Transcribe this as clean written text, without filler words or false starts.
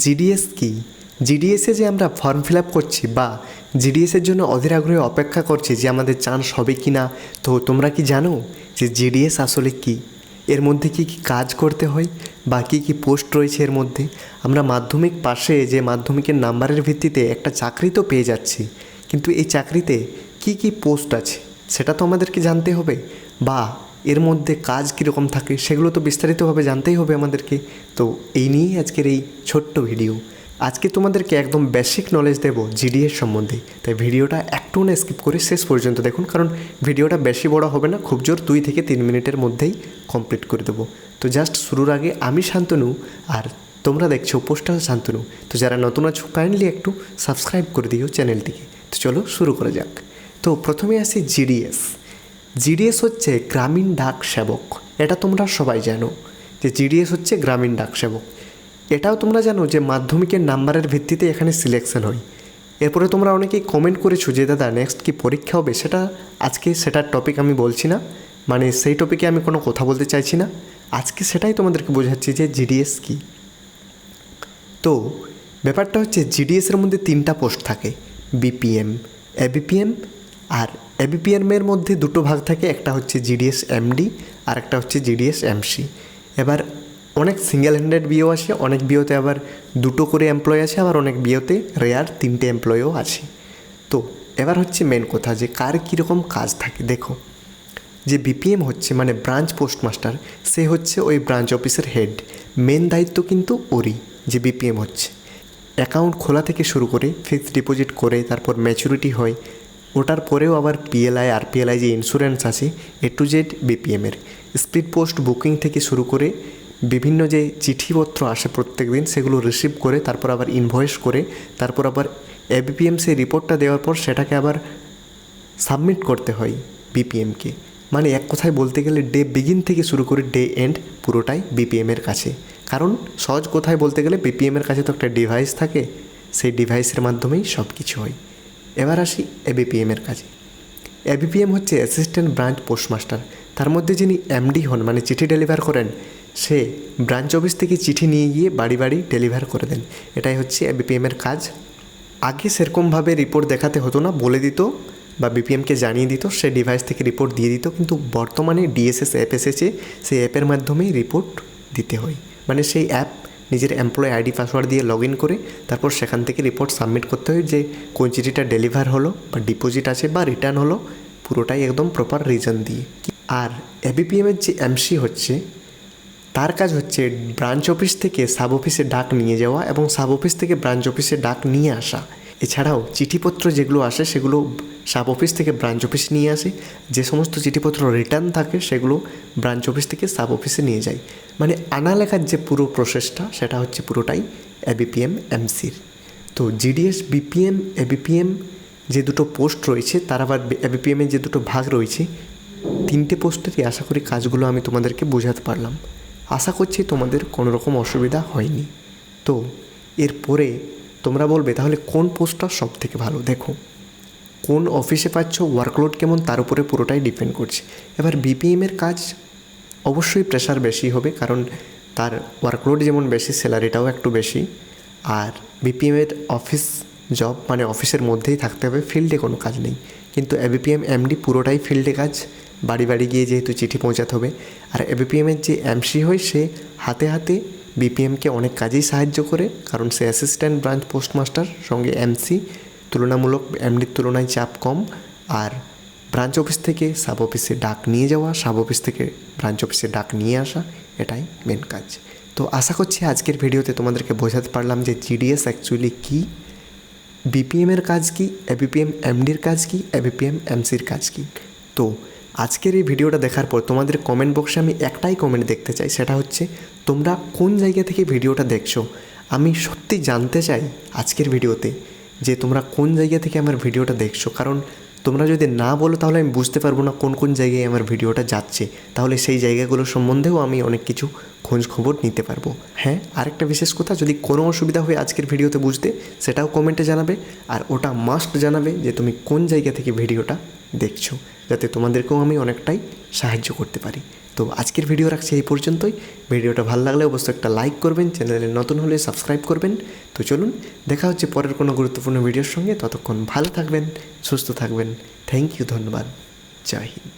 GDS কি? জিডিএসে যে আমরা ফর্ম ফিল আপ করছি বা জিডিএসের জন্য অধীর আগ্রহে অপেক্ষা করছি যে আমাদের চান্স হবে কি না, তো তোমরা কি জানো যে জিডিএস আসলে কি? এর মধ্যে কি কি কাজ করতে হয় বা কী কী পোস্ট রয়েছে এর মধ্যে? আমরা মাধ্যমিক পাশে যে মাধ্যমিকের নাম্বারের ভিত্তিতে একটা চাকরি তো পেয়ে যাচ্ছি, কিন্তু এই চাকরিতে কি কি পোস্ট আছে সেটা তো আমাদেরকে জানতে হবে, বা এর মধ্যে কাজ কীরকম থাকে সেগুলো তো বিস্তারিতভাবে জানতেই হবে আমাদেরকে। তো এই নিয়েই আজকের এই ছোট্ট ভিডিও। আজকে তোমাদেরকে একদম বেসিক নলেজ দেবো জিডিএস সম্বন্ধে, তাই ভিডিওটা একটু না স্কিপ করে শেষ পর্যন্ত দেখুন, কারণ ভিডিওটা বেশি বড় হবে না, খুব জোর 2 থেকে 3 মিনিটের মধ্যেই কমপ্লিট করে দেবো। তো জাস্ট শুরুর আগে আমি শান্তনু, আর তোমরা দেখছো পোস্টাল শান্তনু। তো যারা নতুন আছো কাইন্ডলি একটু সাবস্ক্রাইব করে দিও চ্যানেলটিকে। তো চলো শুরু করা যাক। তো প্রথমে আসি জিডিএস। জিডিএস হচ্ছে গ্রামীণ ডাক সেবক। এটা তোমরা সবাই জানো যে জিডিএস হচ্ছে গ্রামীণ ডাক সেবক। এটাও তোমরা জানো যে মাধ্যমিকের নাম্বারের ভিত্তিতে এখানে সিলেকশন হয়। এরপরে তোমরা অনেকেই কমেন্ট করেছো যে দাদা নেক্সট কি পরীক্ষা হবে, আজকে সেটার টপিক আমি বলছি না, মানে সেই টপিকে আমি কোনো কথা বলতে চাইছি না। আজকে সেটাই তোমাদেরকে বোঝাচ্ছি যে জিডিএস কি। তো ব্যাপারটা হচ্ছে জিডিএসের মধ্যে 3টা পোস্ট থাকে, বিপিএম, এবিপিএম। আর এবিপিএমের মধ্যে 2টো ভাগ থাকে, একটা হচ্ছে জিডিএস এমডি আর একটা হচ্ছে জিডিএস এমসি। এবার অনেক সিঙ্গেল হ্যান্ডেড বিও আছে, অনেক বিওতে আবার 2টো করে এমপ্লয় আছে, আবার অনেক বিওতে রেয়ার 3টে এমপ্লয়ও আছে। তো এবার হচ্ছে মেন কথা যে কার কীরকম কাজ থাকে। দেখো, যে বিপিএম হচ্ছে মানে ব্রাঞ্চ পোস্টমাস্টার, সে হচ্ছে ওই ব্রাঞ্চ অফিসের হেড। মেন দায়িত্ব কিন্তু ওরই, যে বিপিএম হচ্ছে অ্যাকাউন্ট খোলা থেকে শুরু করে ফিক্সড ডিপোজিট করে তারপর ম্যাচুরিটি হয়, ওটার পরেও আবার পিএলআই আর পিএলআই যে ইন্স্যুরেন্স আছে A to Z বিপিএমের। স্পিড পোস্ট বুকিং থেকে শুরু করে বিভিন্ন যে চিঠিপত্র আসে প্রত্যেক দিন সেগুলো রিসিভ করে তারপর আবার ইনভয়েস করে তারপর আবার এবিপিএম সেই রিপোর্টটা দেওয়ার পর সেটাকে আবার সাবমিট করতে হয় বিপিএমকে। মানে এক কথায় বলতে গেলে ডে বিগিন থেকে শুরু করে ডে এন্ড পুরোটাই বিপিএমের কাছে। কারণ সহজ কথায় বলতে গেলে বিপিএমের কাছে তো একটা ডিভাইস থাকে, সেই ডিভাইসের মাধ্যমেই সব কিছু হয়। এবার আসি এবিপিএমের কাছে। এবিপিএম হচ্ছে অ্যাসিস্ট্যান্ট ব্রাঞ্চ পোস্টমাস্টার। তার মধ্যে যিনি এমডি হন মানে চিঠি ডেলিভার করেন, সে ব্রাঞ্চ অফিস থেকে চিঠি নিয়ে গিয়ে বাড়ি বাড়ি ডেলিভার করে দেন। এটাই হচ্ছে এবিপিএমের কাজ। আগে সেরকমভাবে রিপোর্ট দেখাতে হতো না, বলে দিত বা বিপিএমকে জানিয়ে দিত, সে ডিভাইস থেকে রিপোর্ট দিয়ে দিত। কিন্তু বর্তমানে ডিএসএস অ্যাপ এসেছে, সেই অ্যাপের মাধ্যমেই রিপোর্ট দিতে হয়। মানে সেই অ্যাপ নিজের এমপ্লয় আইডি পাসওয়ার্ড দিয়ে লগ ইন করে তারপর সেখান থেকে রিপোর্ট সাবমিট করতে হয় যে কোন চিঠিটা ডেলিভার হলো বা ডিপোজিট আছে বা রিটার্ন হলো, পুরোটাই একদম প্রপার রিজন দিয়ে। আর এবিপিএমের যে এমসি হচ্ছে, তার কাজ হচ্ছে ব্রাঞ্চ অফিস থেকে সাব অফিসে ডাক নিয়ে যাওয়া এবং সাব অফিস থেকে ব্রাঞ্চ অফিসে ডাক নিয়ে আসা। এছাড়াও চিঠিপত্র যেগুলো আসে সেগুলো সাব অফিস থেকে ব্রাঞ্চ অফিসে নিয়ে আসে। যে সমস্ত চিঠিপত্র রিটার্ন থাকে সেগুলো ব্রাঞ্চ অফিস থেকে সাব অফিসে নিয়ে যায়। মানে আনা লেখার যে পুরো প্রসেসটা সেটা হচ্ছে পুরোটাই এবিপিএম এমসির। তো জিডিএস, বিপিএম, এবিপিএম যে 2টো পোস্ট রয়েছে, তার আবার এবিপিএমের যে 2টো ভাগ রয়েছে, 3টে পোস্টেরই আশা করি কাজগুলো আমি তোমাদেরকে বোঝাতে পারলাম। আশা করছি তোমাদের কোনো রকম অসুবিধা হয়নি। তো এরপরে তোমরা বলবে তাহলে কোন পোস্টটা সব থেকে ভালো। দেখো, কোন অফিসে পাচ্ছ, ওয়ার্কলোড কেমন, তার উপরে পুরোটাই ডিপেন্ড করছে। এবার বিপিএমের কাজ অবশ্যই প্রেশার বেশি হবে, কারণ তার ওয়ার্কলোড যেমন বেশি, স্যালারিটাও একটু বেশি। আর বিপিএমের অফিস জব মানে অফিসের মধ্যেই থাকতে হবে, ফিল্ডে কোনো কাজ নেই। কিন্তু এবিপিএম এমডি পুরোটাই ফিল্ডে কাজ, বাড়ি বাড়ি গিয়ে যেহেতু চিঠি পৌঁছাতে হবে। আর এবিপিএমের যে এমসি হয় সে হাতে হাতে বিপিএমকে অনেক কাজেই সাহায্য করে, কারণ সে অ্যাসিস্ট্যান্ট ব্রাঞ্চ পোস্টমাস্টার, সঙ্গে এমসি তুলনামূলক এমডির তুলনায় চাপ কম। আর ব্রাঞ্চ অফিস থেকে সাব অফিসে ডাক নিয়ে যাওয়া, সাব অফিস থেকে ব্রাঞ্চ অফিসে ডাক নিয়ে আসা, এটাই মেন কাজ। তো আশা করছি আজকের ভিডিওতে তোমাদেরকে বোঝাতে পারলাম যে জিডিএস অ্যাকচুয়ালি কী, বিপিএমের কাজ কী, এবিপিএম এমডির কাজ কী, এবিপিএম এমসির কাজ কী। তো আজকের এই ভিডিওটা দেখার পর তোমাদের কমেন্ট বক্সে আমি একটাই কমেন্ট দেখতে চাই, সেটা হচ্ছে তোমরা কোন জায়গা থেকে ভিডিওটা দেখছো। আমি সত্যি জানতে চাই আজকের ভিডিওতে যে তোমরা কোন জায়গা থেকে আমার ভিডিওটা দেখছো, কারণ তোমরা যদি না বলো তাহলে আমি বুঝতে পারবো না কোন কোন জায়গায় আমার ভিডিওটা যাচ্ছে। তাহলে সেই জায়গাগুলো সম্বন্ধেও আমি অনেক কিছু খোঁজ খবর নিতে পারবো। হ্যাঁ, আরেকটা বিশেষ কথা, যদি কোনো অসুবিধা হয় আজকের ভিডিওতে বুঝতে, সেটাও কমেন্টে জানাবে। আর ওটা মাস্ট জানাবে যে তুমি কোন জায়গা থেকে ভিডিওটা দেখছো, যাতে তোমাদেরকেও আমি অনেকটাই সাহায্য করতে পারি। তো আজকের ভিডিও রাখছি এই পর্যন্তই। ভিডিওটা ভালো লাগলে অবশ্যই একটা লাইক করবেন, চ্যানেলে নতুন হলে সাবস্ক্রাইব করবেন। তো চলুন, দেখা হচ্ছে পরের কোনো গুরুত্বপূর্ণ ভিডিওর সঙ্গে। ততক্ষণ ভালো থাকবেন, সুস্থ থাকবেন। থ্যাংক ইউ, ধন্যবাদ, জয় হিন্দ।